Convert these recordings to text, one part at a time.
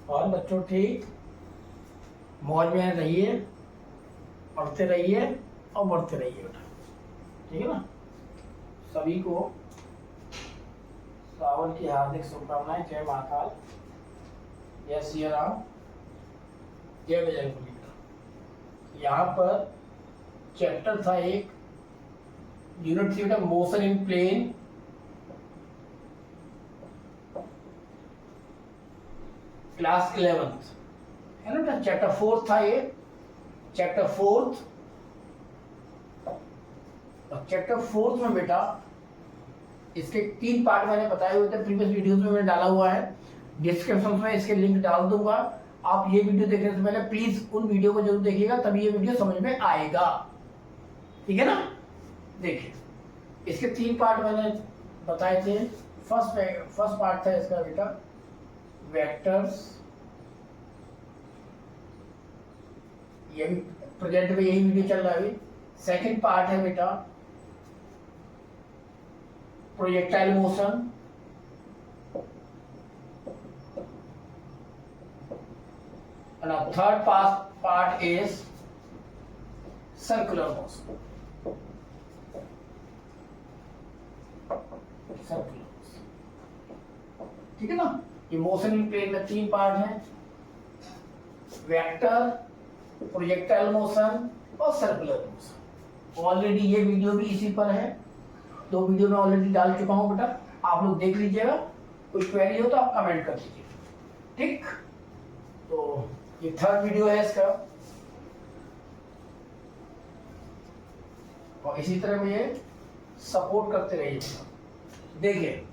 और बच्चों ठीक मौज में रहिए, पढ़ते रहिए और बढ़ते रहिए बेटा, ठीक है ना। सभी को सावन की हार्दिक शुभकामनाएं। जय महाकाल, जय सिया राम, जय बजरंगबली। बेटा यहाँ पर चैप्टर था एक, यूनिट थी बेटा motion in plane, class 11th है ना बेटा। चैप्टर 4 था ये, चैप्टर 4। और चैप्टर 4 में बेटा इसके 3 पार्ट मैंने बताए हुए थे, प्रीवियस वीडियोस में मैंने डाला हुआ है, डिस्क्रिप्शन में इसके लिंक डाल दूंगा। आप ये वीडियो देखने से पहले प्लीज उन वीडियो को जरूर देखिएगा, तभी ये वीडियो समझ में आएगा, ठीक है ना। देखिए इसके 3 पार्ट मैंने बताए थे। फर्स्ट पार्ट था इसका बेटा वेक्टर्स, ये भी प्रोजेक्ट में यही वीडियो चल रहा है अभी। सेकंड पार्ट है बेटा projectile motion, and third part is circular motion. ठीक है ना। ये मोशन इन प्लेन में 3 पार्ट हैं, वेक्टर, प्रोजेक्टाइल मोशन और सर्कुलर मोशन। ऑलरेडी ये वीडियो भी इसी पर है, 2 वीडियो में ऑलरेडी डाल चुका हूं बेटा, आप लोग देख लीजिएगा। कोई क्वेरी हो तो आप कमेंट कर दीजिए, ठीक। तो ये 3rd वीडियो है इसका, और इसी तरह में ये सपोर्ट करते रहिए। देखिए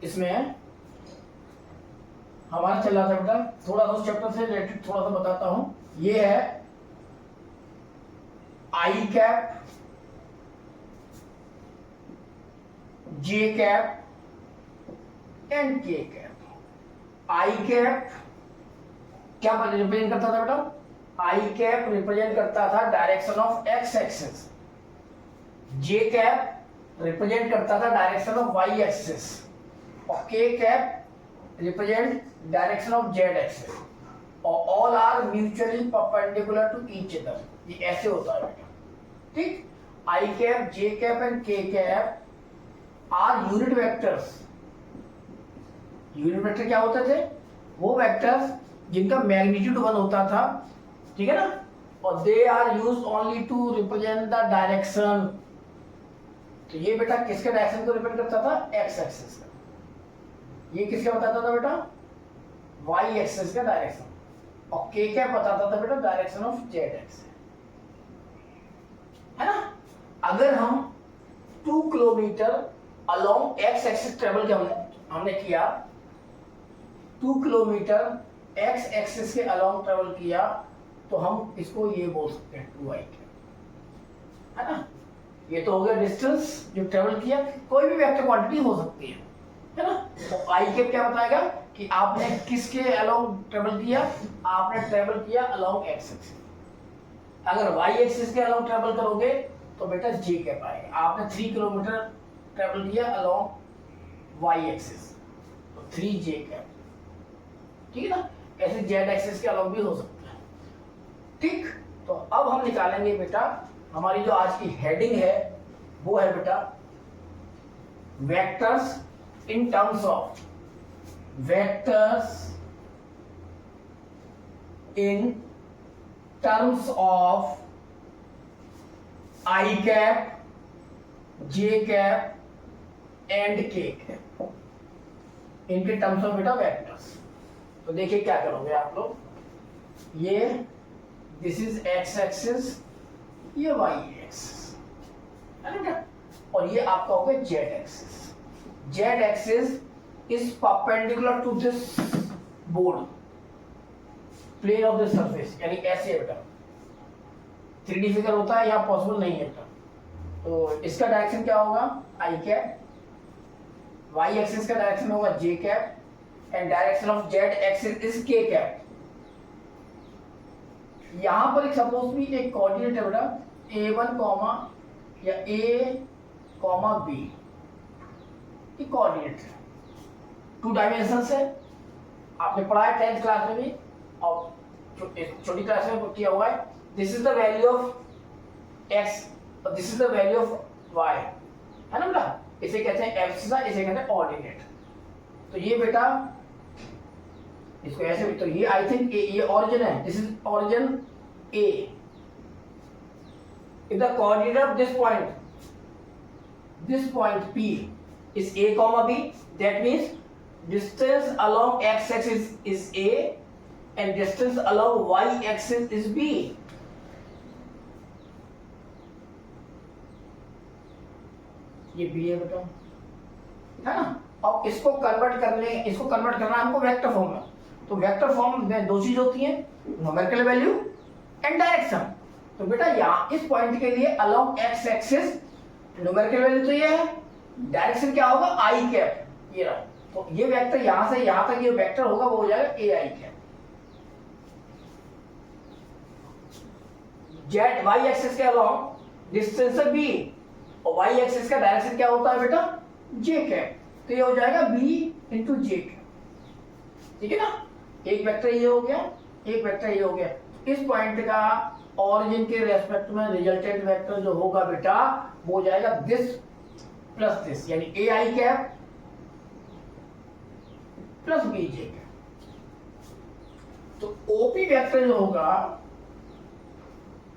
इसमें हमारा चल रहा था बेटा, थोड़ा सा उस चैप्टर से रिलेटेड थोड़ा सा बताता हूं। ये है i cap, J cap and के कैप। आई कैप क्या रिप्रेजेंट करता था बेटा? आई कैप रिप्रेजेंट करता था direction of x axis, j cap represent करता था डायरेक्शन ऑफ वाई एक्सिस, और k cap represent direction of z axis, और all are mutually perpendicular to each other. ये ऐसे होता है बेटा, ठीक। I cap, J cap and के cap are unit vectors. Unit vector क्या होते थे? वो वेक्टर्स जिनका मैग्नीट्यूड 1 होता था, ठीक है ना, और they are used only to represent the direction. तो ये बेटा किसके डायरेक्शन को रिप्रेजेंट करता था? एक्स एक्सिस का। ये किसका बताता था बेटा? वाई एक्सिस का डायरेक्शन। और के क्या बताता था बेटा? डायरेक्शन ऑफ जेड एक्सिस, है ना। अगर हम 2 kilometre along x axis travel के हमने किया, 2 किलोमीटर एक्स एक्सिस के अलोंग ट्रेवल किया, तो हम इसको ये बोल सकते हैं 2i, है ना। ये तो हो गया डिस्टेंस जो ट्रेवल किया, कोई भी वेक्टर क्वांटिटी हो सकती है ना। तो आई कैप क्या बताएगा कि आपने किसके अलोंग ट्रेवल किया? आपने ट्रेवल किया अलोंग एक्स एक्सिस। अगर वाई एक्सिस के अलोंग ट्रेवल करोगे तो बेटा जे कैप आएगा। आपने 3 किलोमीटर ट्रेवल किया अलोंग वाई एक्सिस, तो 3 जे कैप, ठीक है ना। ऐसे जेड एक्सिस के अलोंग भी हो सकता है, ठीक। तो अब हम निकालेंगे बेटा, हमारी जो आज की हेडिंग है वो है बेटा vectors in terms of, vectors in terms of I cap, J cap and के कैप, इनके टर्म्स ऑफ बेटा वेक्टर्स। तो देखिए क्या करोगे आप लोग, ये दिस इज एक्स एक्सिस, ये वाई एक्सिस, है ना, और ये आपका हो गया Z axis. Z axis is perpendicular to this board, plane of this surface, यानी ऐसे है बेटा। 3D फिगर होता है, यहाँ पॉसिबल नहीं है बेटा। तो इसका डायरेक्शन क्या होगा? आई कैप, वाई एक्सिस का डायरेक्शन होगा j cap, and direction of z axis is k cap. यहां पर एक सपोज भी एक कोऑर्डिनेट है बेटा, a1 कॉमा या a कॉमा b, ये कोऑर्डिनेट है, 2 डायमेंशन है, आपने पढ़ा है 10th क्लास में भी और छोटी क्लास में किया हुआ है। This is the value of x और this is the value of y, है ना बेटा। इसे कहते हैं एब्सिसा, इसे कहते हैं ऑर्डिनेट। तो ये बेटा इसको ऐसे भी, तो ये आई थिंक ये ऑरिजिन है, this is origin A. If the coordinate of this point P is a comma B, that means distance along x axis is A and distance along y axis is B. ये B है बेटा, है ना। अब इसको convert करना हमको vector form में। तो वेक्टर फॉर्म में दो चीज होती है, न्यूमेरिकल वैल्यू एंड डायरेक्शन। तो बेटा यहाँ इस पॉइंट के लिए along x axis numerical value तो ये है, डायरेक्शन क्या होगा आई कैप, ये रहा। तो ये वेक्टर यहां से यहां तक ये वेक्टर होगा वो हो जाएगा a I cap. Z Y axis के अलोंग डिस्टेंस बी और वाई एक्सिस का डायरेक्शन क्या होता है बेटा जे कैप। तो ये हो जाएगा बी इंटू जे कैप, ठीक है ना। एक वेक्टर ये हो गया, एक वेक्टर ये हो गया। इस पॉइंट का ऑरिजिन के रेस्पेक्ट में रिजल्टेंट वेक्टर जो होगा बेटा वो हो जाएगा दिस प्लस दिस, यानी a I cap plus B J cap. तो ओपी वेक्टर जो होगा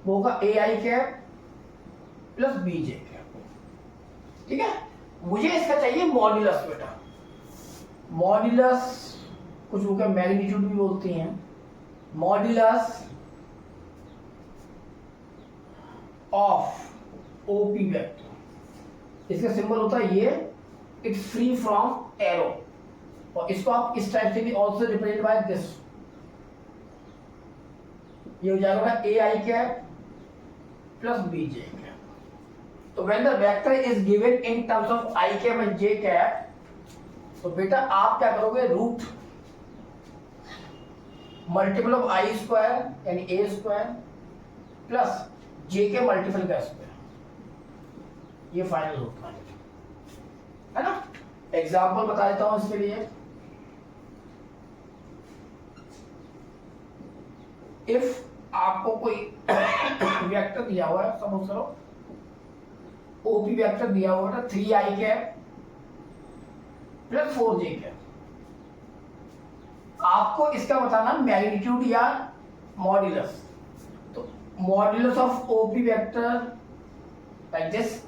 वो होगा a I cap plus B J cap, ठीक है। मुझे इसका चाहिए मॉड्यूलस बेटा। मॉड्यूलस कुछ लोग मैग्नीट्यूड भी बोलते हैं। मॉड्यूलस ऑफ ओपी वेक्टर, इसका सिंबल होता है ये, इट्स फ्री फ्रॉम एरो। और इसको आप इस टाइप से भी ऑल्सो रिप्रेजेंट बाय दिस, ये हो जाएगा a I cap plus B J cap. तो when the vector is given in terms of I cap and j cap, तो बेटा आप क्या करोगे, root multiple of i square यानी ए स्क्वायर प्लस जे के मल्टीपल का स्क्वायर, ये फाइनल होता है ना। एग्जाम्पल बता देता हूं इसके लिए। इफ आपको कोई वेक्टर दिया हुआ है, सपोज करो ओपी वेक्टर दिया हुआ है 3i cap plus 4j cap. आपको इसका बताना मैग्नीट्यूड या मॉड्यूलस। तो modulus of OP vector like this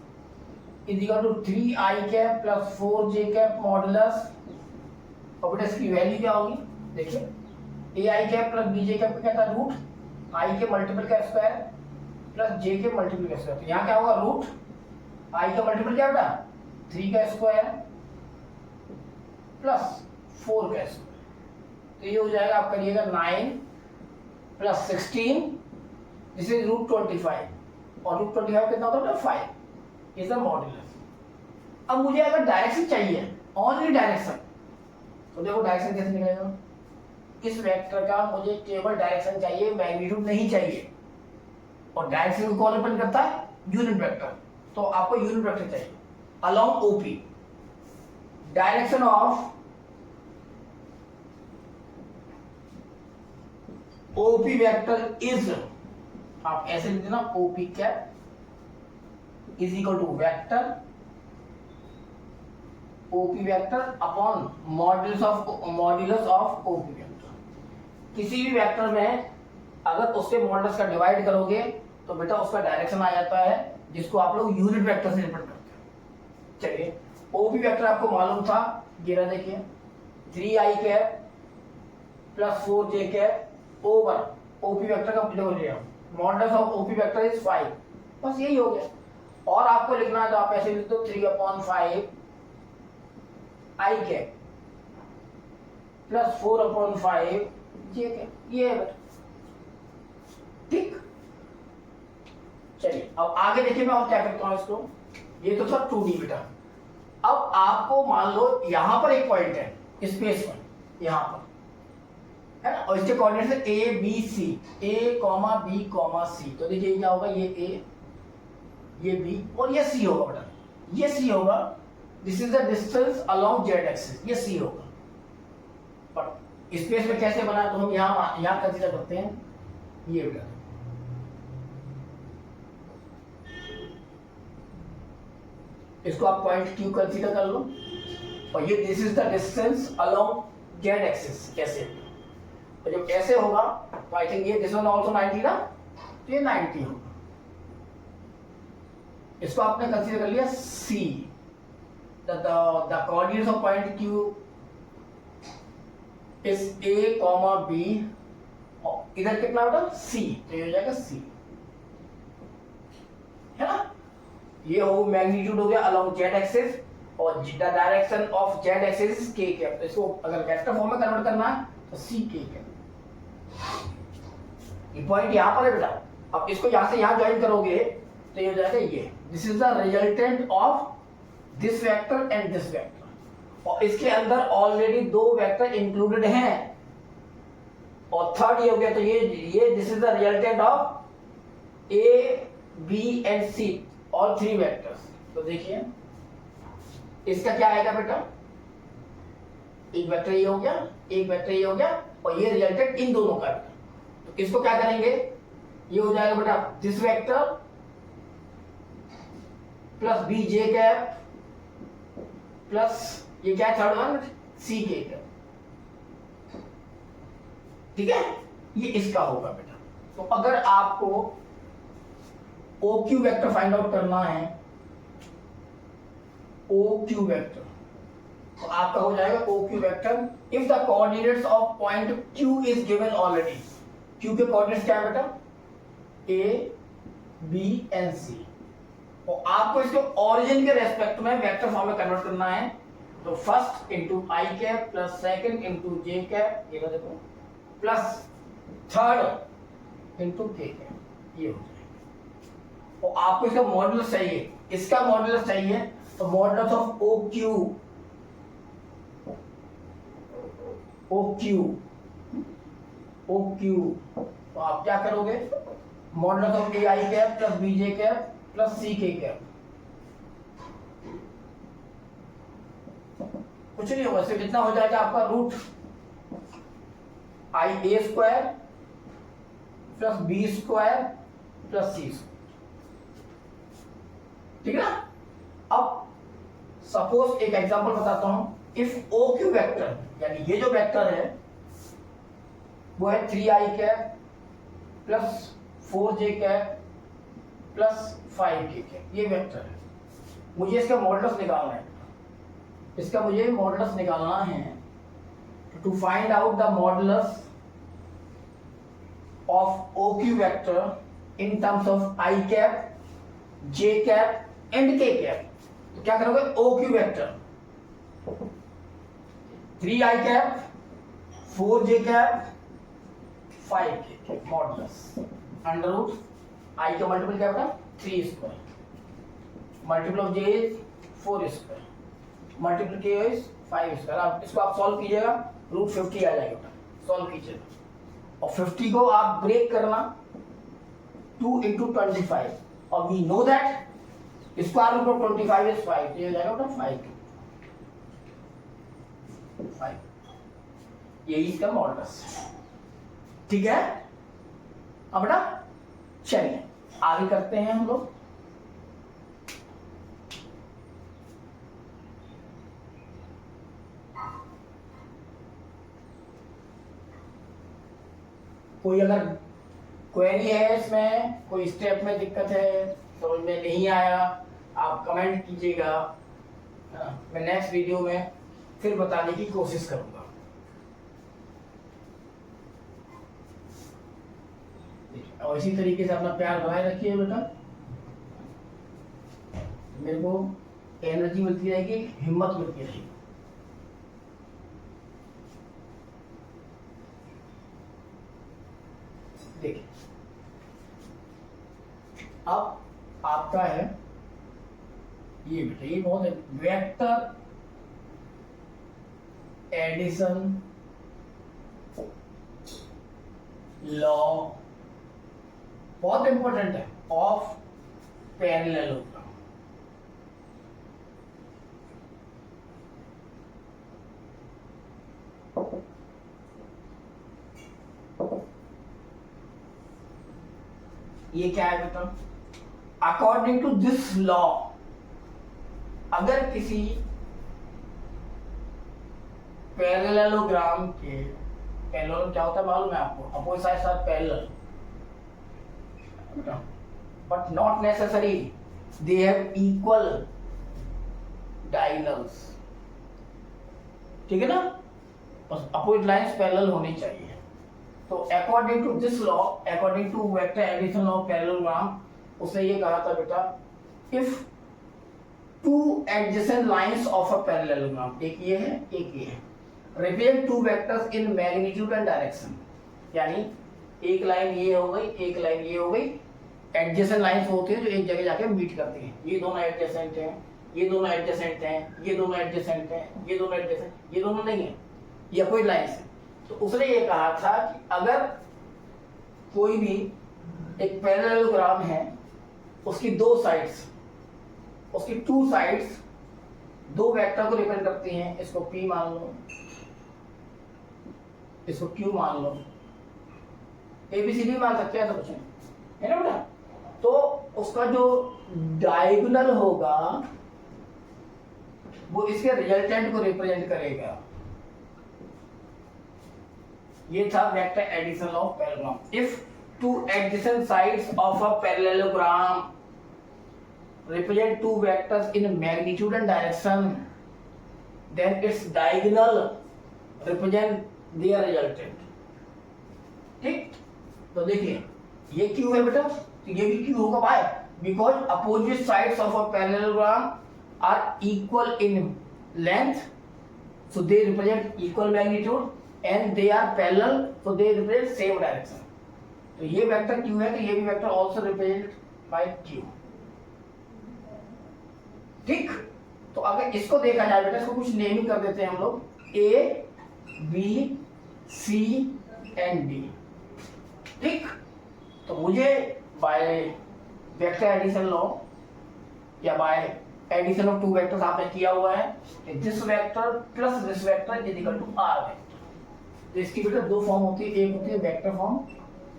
is equal to 3i cap plus 4j cap modulus. और बेटा इसकी वैल्यू क्या होगी, देखिए a I cap plus B J cap क्या था, रूट आई के मल्टीपल का स्क्वायर प्लस जे के मल्टीपल का स्क्वायर। तो यहाँ क्या होगा, रूट आई का मल्टीपल क्या बेटा 3 का स्क्वायर प्लस 4 का स्क्वायर। तो ये हो जाएगा, आप करिएगा 9 प्लस 16, दिस इज रूट 25 और रूट 25 कितना होता है 5 इज द मॉड्यूलस। अब मुझे अगर डायरेक्शन चाहिए, ओनली डायरेक्शन, तो देखो डायरेक्शन कैसे निकलेगा। इस वेक्टर का मुझे केवल डायरेक्शन चाहिए, मैग्नीट्यूड नहीं चाहिए। और डायरेक्शन को कौन डिपेंड करता है, यूनिट वेक्टर। तो आपको यूनिट वेक्टर चाहिए along OP. Direction of OP vector is, आप ऐसे लिख देना, OP cap is equal to vector OP vector upon modulus of OP vector. किसी भी वेक्टर में अगर उसके मॉड्यूलस का डिवाइड करोगे तो बेटा उसका डायरेक्शन आ जाता है, जिसको आप लोग यूनिट वेक्टर से रिप्रेजेंट करते हैं। चलिए ओपी वेक्टर आपको मालूम था, ये रहा देखिए 3i cap plus 4j cap over OP vector का modulus of OP vector is 5, बस यही हो गया। और आपको लिखना है तो आप ऐसे लिख दो 3/5 आई कैप प्लस 4/5 जे कैप, ये है बेटा, ठीक। चलिए अब आगे देखिए मैं और क्या करता हूं इसको। ये तो था 2D बेटा। अब आपको मान लो यहां पर एक पॉइंट है स्पेस में, यहां पर है ना, और इसके कोऑर्डिनेट्स है A B C, A comma B comma C. तो देखिए क्या होगा, ये ए ये बी और ये सी होगा बेटा, ये सी होगा। This is the distance along Z axis, ये सी होगा। पर स्पेस में कैसे बना, तो हम यहाँ कंसीडर करते हैं ये बेटा, इसको आप पॉइंट क्यू कंसीडर कर लो, और ये this is the distance along Z axis ऐसे, तो जब ऐसे होगा तो आई थिंक ये दिस वन आल्सो 90 ना, तो ये 90 होगा। इसको आपने कंसीडर कर लिया C, the coordinates of point Q is A, B, और इधर कितना बेटा C, तो ये हो जाएगा C, है ना। ये हो मैग्नीट्यूड हो गया अलोंग जेड एक्सिस, और the direction of z axis is k cap. तो इसको अगर वेक्टर फॉर्म में कन्वर्ट करना है तो C k कैप। ये पॉइंट यहां पर है बेटा, अब इसको यहां से यहां ज्वाइन करोगे तो ये हो जाएगा ये, this is the resultant of this vector and this vector, और इसके अंदर ऑलरेडी दो वेक्टर इंक्लूडेड हैं, और थर्ड ये हो गया, तो ये this is the resultant of A B and C, all three vectors. तो देखिए इसका क्या आएगा बेटा, एक वेक्टर ये हो गया, एक वेक्टर ये हो गया, और ये रिजल्टेंट इन दोनों का। तो इसको क्या करेंगे, ये हो जाएगा बेटा this vector plus B J cap plus ये क्या है थर्ड वन सी के कैप, ठीक है, ये इसका होगा बेटा। तो अगर आपको O Q vector find out करना है, ओ क्यू वेक्टर, तो आपका हो जाएगा O Q vector if the coordinates of point Q is given already. Q के कोऑर्डिनेट्स क्या है बेटा, ए बी एंड सी, और आपको इसको ओरिजिन के रेस्पेक्ट में वेक्टर फॉर्म में कन्वर्ट करना है। तो फर्स्ट इंटू आई कैप प्लस सेकंड इंटू जे कैप, ये देखो, प्लस थर्ड इंटू के कैप, ये हो जाएगा। और आपको इसका मॉडुलस चाहिए, इसका मॉडुलस चाहिए, तो modulus of O Q, O Q, O Q, तो आप क्या करोगे, modulus of A I cap plus B J cap plus C K cap, कुछ नहीं होगा, सिर्फ इतना हो जाएगा आपका root I A square plus B square plus C square, ठीक है ना। अब सपोज एक एग्जांपल बताता हूं, इफ ओ क्यू वेक्टर, यानी ये जो वेक्टर है वो है 3i cap plus 4j cap plus 5k cap, ये वेक्टर है, मुझे इसका मॉडुलस निकालना है, इसका मुझे मॉडुलस निकालना है। To find out the modulus of O Q vector in terms of I cap, J cap and के कैप, तो क्या करोगे, O Q vector 3i cap 4j cap 5k cap modulus under root I का multiple क्या बेटा 3 square, multiple of J is 4 square, multiple K is 5 square. आप इसको आप सॉल्व कीजिएगा, रूट 50 आ जाएगा, सॉल्व कीजिएगा, और 50 को आप ब्रेक करना 2 इंटू 25, और we know that square root of 25 is 5, ये हो जाएगा बेटा 5, यही इसका मॉडुलस है, ठीक है। अब बेटा चलिए आगे करते हैं हम लोग। कोई अगर क्वेरी है इसमें, कोई स्टेप में दिक्कत है, समझ में नहीं आया, आप कमेंट कीजिएगा, मैं नेक्स्ट वीडियो में फिर बताने की कोशिश करूंगा। और इसी तरीके से अपना प्यार बनाए रखिए बेटा, मेरे को एनर्जी मिलती रहेगी, हिम्मत मिलती रहेगी। देखिए अब आपका है ये बेटा, ये बहुत है, वेक्टर एडिशन लॉ, बहुत इंपॉर्टेंट है, ऑफ पैरेललोग्राम। ये क्या है बेटा, अकॉर्डिंग टू दिस लॉ, अगर किसी पैरेललोग्राम के, पैरेललोग्राम क्या होता है मालूम है आपको, अपोजिट साइड साथ parallel, but not necessary they have equal diagonals, ठीक है ना, बस अपोजिट लाइंस पैरेलल होनी चाहिए। तो according to this law, according to vector addition of parallelogram, उसने ये कहा था बेटा, if two adjacent lines of a parallelogram, एक ये है एक ये है, represent two vectors in magnitude and direction, यानी एक लाइन ये हो गई, एक लाइन ये हो गई, एडजेसेंट लाइंस होती हैं जो एक जगह जाके मीट करती हैं, ये दोनों एडजेसेंट हैं, ये दोनों एडजेसेंट हैं, ये दोनों एडजेसेंट हैं, ये दोनों एडजेसेंट, ये दोनों नहीं है, ये कोई लाइंस है। तो उसने ये कहा था कि अगर कोई भी एक पैरेललोग्राम है, उसकी दो साइड्स, उसकी टू साइड्स दो वेक्टर को रिप्रेजेंट करती हैं, इसको P मान लो, इसको Q मान लो, ABCD मान सकते हैं, तो कुछ नहीं है ना बेटा। तो उसका जो डायगोनल होगा वो इसके रिजल्टेंट को रिप्रेजेंट करेगा। ये था vector addition of parallelogram. If two adjacent sides of a parallelogram represent two vectors in magnitude and direction, then its diagonal represent their resultant, ठीक। तो देखिए ये Q है बेटा, तो ये भी Q होगा, by because opposite sides of a parallelogram are equal in length, so they represent equal magnitude and they are parallel, so they represent same direction। तो ये वेक्टर Q है, तो ये भी vector also represent by Q, ठीक। तो अगर इसको देखा जाए बेटा, इसको कुछ नेमिंग कर देते हैं हम लोग, A, B, C and D, ठीक। तो मुझे बाय वेक्टर एडिशन लॉ या by addition of two vectors आपने किया हुआ है, this vector plus this vector is equal to R vector. तो इसकी बेटा दो फॉर्म होती है, एक होती है वेक्टर फॉर्म।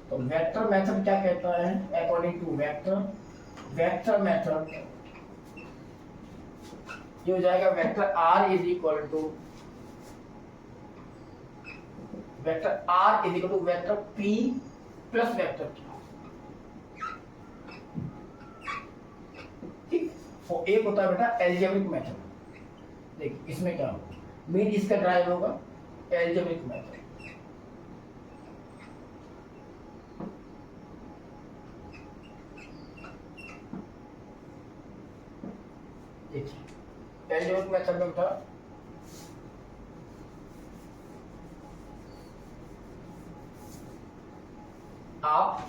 तो वेक्टर मेथड क्या कहता है, अकॉर्डिंग टू वेक्टर मेथड ये हो जाएगा vector R is equal to vector P plus vector Q, ठीक। और एक होता है बेटा एल्जेब्रिक मेथड। देखिए इसमें क्या होगा, मेन इसका ड्राइव होगा एल्जेब्रिक मेथड। देखिए एल्जेब्रिक मेथड में बेटा आप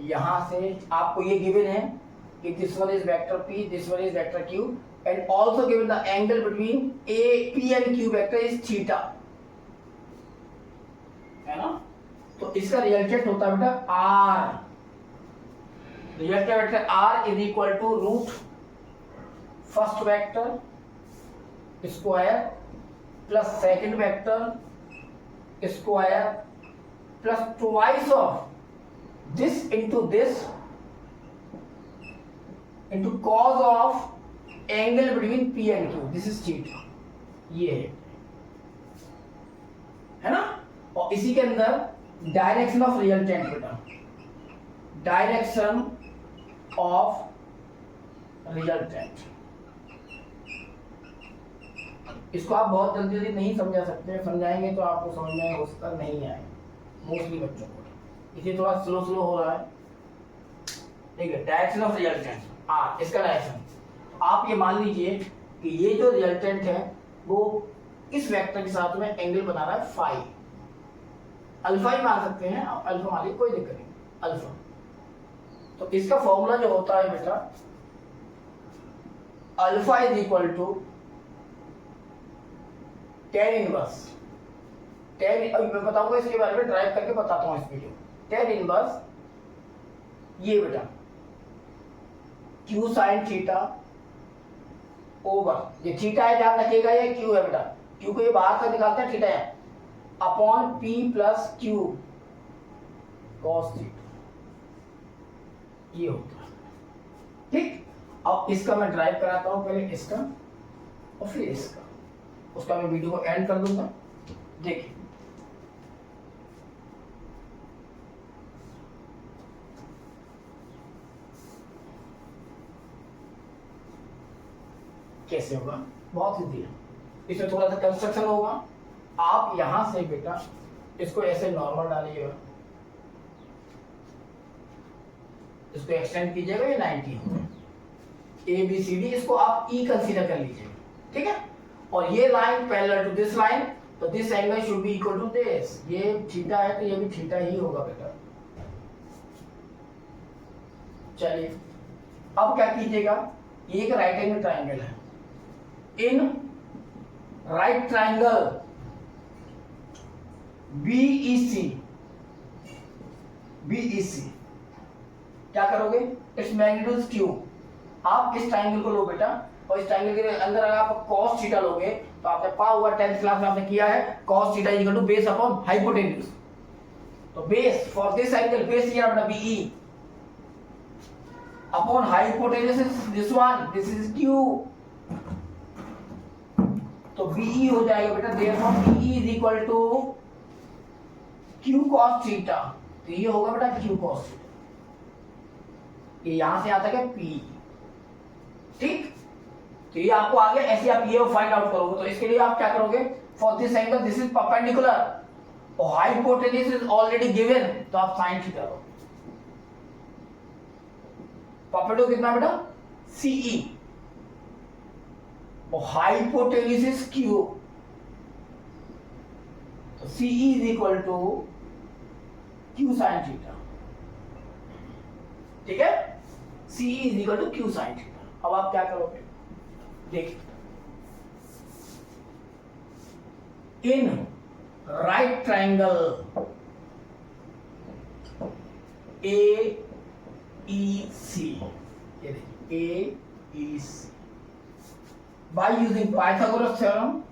यहां से आपको ये गिवन है कि this one is vector P, this one is vector Q and also given the angle between P and Q vector is theta, है ना। तो इसका रिजल्टेंट होता है बेटा R, resultant vector R is equal to root first vector square plus second vector square plus twice of this into cos of angle between P and Q, this is theta, ये है ना। और इसी के अंदर डायरेक्शन ऑफ रिजल्टेंट बेटा, direction of resultant, इसको आप बहुत जल्दी जल्दी नहीं समझा सकते, समझाएंगे तो आपको समझ में हो सकता नहीं आए मोस्टली बच्चों को, इसे थोड़ा स्लो हो रहा है, ठीक है। डायरेक्शन ऑफ रिजल्टेंट R, इसका डायरेक्शन आप ये मान लीजिए कि ये जो रिजल्टेंट है वो इस वेक्टर के साथ में एंगल बना रहा है फाई, अल्फा ही मान सकते हैं आप, अल्फा मान लीजिए कोई दिक्कत नहीं, अल्फा। तो इसका फॉर्मूला जो होता है बेटा, alpha is equal to tan inverse, मैं बताऊंगा इसके बारे में, ड्राइव करके बताता हूं इस वीडियो। टेन इनवर्स ये बेटा Q साइन थीटा ओवर, ये थीटा है ध्यान रखिएगा, ये Q है बेटा, Q को ये बाहर तक निकालते हैं, थीटा है upon P plus Q cos theta, ये होता है। ठीक, अब इसका मैं ड्राइव कराता हूं, पहले इसका और फिर इसका, उसका मैं वीडियो को एंड कर दूंगा। देखिए कैसे होगा, बहुत इजी है। इसमें थोड़ा सा कंस्ट्रक्शन होगा। आप यहां से बेटा इसको ऐसे नॉर्मल डालिएगा, इसको एक्सटेंड कीजिएगा, ये 90 होगा। ए बी सी डी इसको आप ई कंसीडर कर लीजिएगा, ठीक है। और ये line parallel to this line, तो this angle should be equal to this. ये थीटा है तो ये भी थीटा ही होगा बेटा। चलिए अब क्या कीजिएगा, ये एक राइट एंगल ट्राइंगल है। In right triangle BEC, BEC क्या करोगे, इट्स मैग्नीट्यूड क्यू। आप इस ट्राइंगल को लो बेटा, और इस ट्राइंगल के अंदर अगर आप cos थीटा लोगे तो आपने पा हुआ 10th क्लास में आपने किया है, cos theta equal to base upon hypotenuse. तो base for this angle, base here अपना BE upon hypotenuse is this one, this is Q. तो बीई हो जाएगा बेटा, therefore BE is equal to Q cos theta. तो ये होगा बेटा क्यू cos थीटा, ये यहां से आता है पी। ठीक, तो ये आपको आगे ऐसे आप ये फाइंड आउट करोगे। तो इसके लिए आप क्या करोगे, for this angle this is perpendicular और हाइपोटेन्यूज इज ऑलरेडी गिवन, तो आप साइन थीटा लो। परपेंडिकुलर कितना बेटा, सीई, और हाइपोटेन्यूज इज क्यू, तो CE is equal to Q sine theta. ठीक है, CE is equal to Q sine theta. अब आप क्या करोगे, देखिए in right triangle A E C, ये देखिए A E C, by using Pythagoras theorem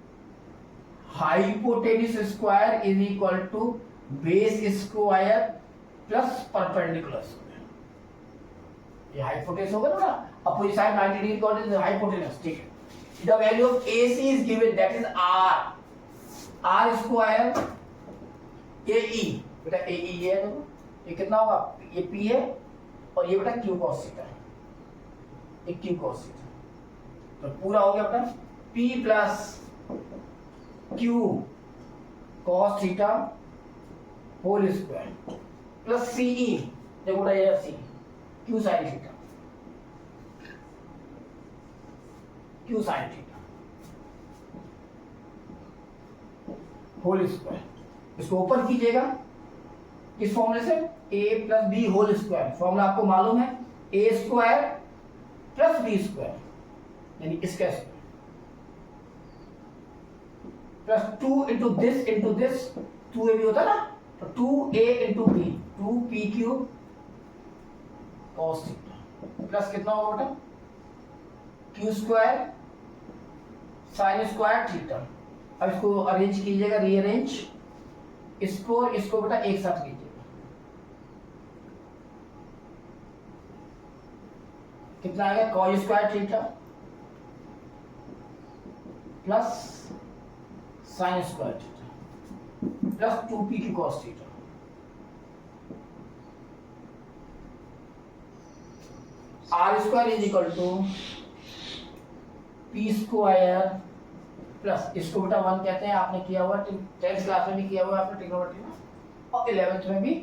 hypotenuse square is equal to base square plus perpendicular square. ये हाइपोटेन्यूज होगा ना, opposite side 90 degree chord is hypotenuse. ठीक है, the value of AC is given, that is r square AE। बेटा AE ये है, देखो ये कितना होगा, ये P है, और ये बेटा Q cos थीटा है, ये Q cos थीटा। तो पूरा हो गया बेटा P plus Q cos theta whole square plus CE, देखो बेटा ये C Q sin theta, Q sin theta whole square. इसको ओपन कीजिएगा किस फॉर्मूले से, a plus B whole square. Formula आपको मालूम है, a square plus B square, यानी इसका square plus 2 into this 2a भी होता है ना, तो 2a into B, 2p cube cos theta plus कितना होगा बेटा, q square sine square theta. अब इसको अरेंज कीजिएगा, रीअरेंज इसको बेटा एक साथ लीजिएगा, कितना आएगा, cos square theta plus sine square theta plus 2p Q cos theta. R square is equal to P square plus, इसको बेटा 1 कहते हैं, आपने किया हुआ 10th क्लास में भी किया हुआ आपने ट्रिग्नोमेट्री में, और 11th में भी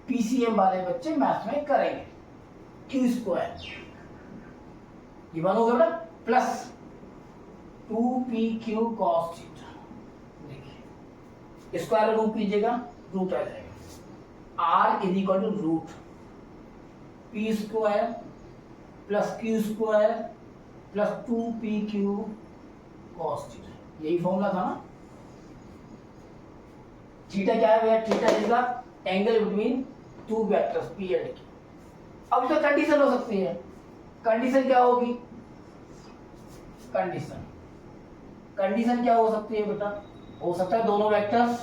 पीसीएम वाले बच्चे मैथ में करेंगे। क्यू स्क्वायर ये 1 हो गया बेटा प्लस 2pq cos थीटा। देखिए स्क्वायर रूट कीजिएगा, रूट आ जाएगा, r is equal to root P square plus Q square plus 2pq cos theta. यही फॉर्मूला था ना। थीटा क्या है भैया, theta is the angle between two vectors p and q। अब इसका कंडीशन हो सकती है, कंडीशन क्या होगी, कंडीशन क्या हो सकती है बेटा, हो सकता है दोनों वेक्टर्स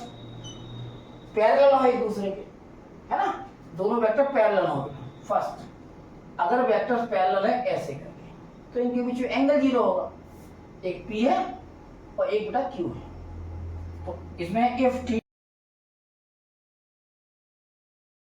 पैरेलल हो एक दूसरे के, है ना। दोनों वेक्टर पैरेलल हो गए। फर्स्ट, अगर वेक्टर्स पैरेलल है ऐसे करके, तो इनके बीच में एंगल 0 होगा, एक P है और एक बटा Q है। तो इसमें इफ T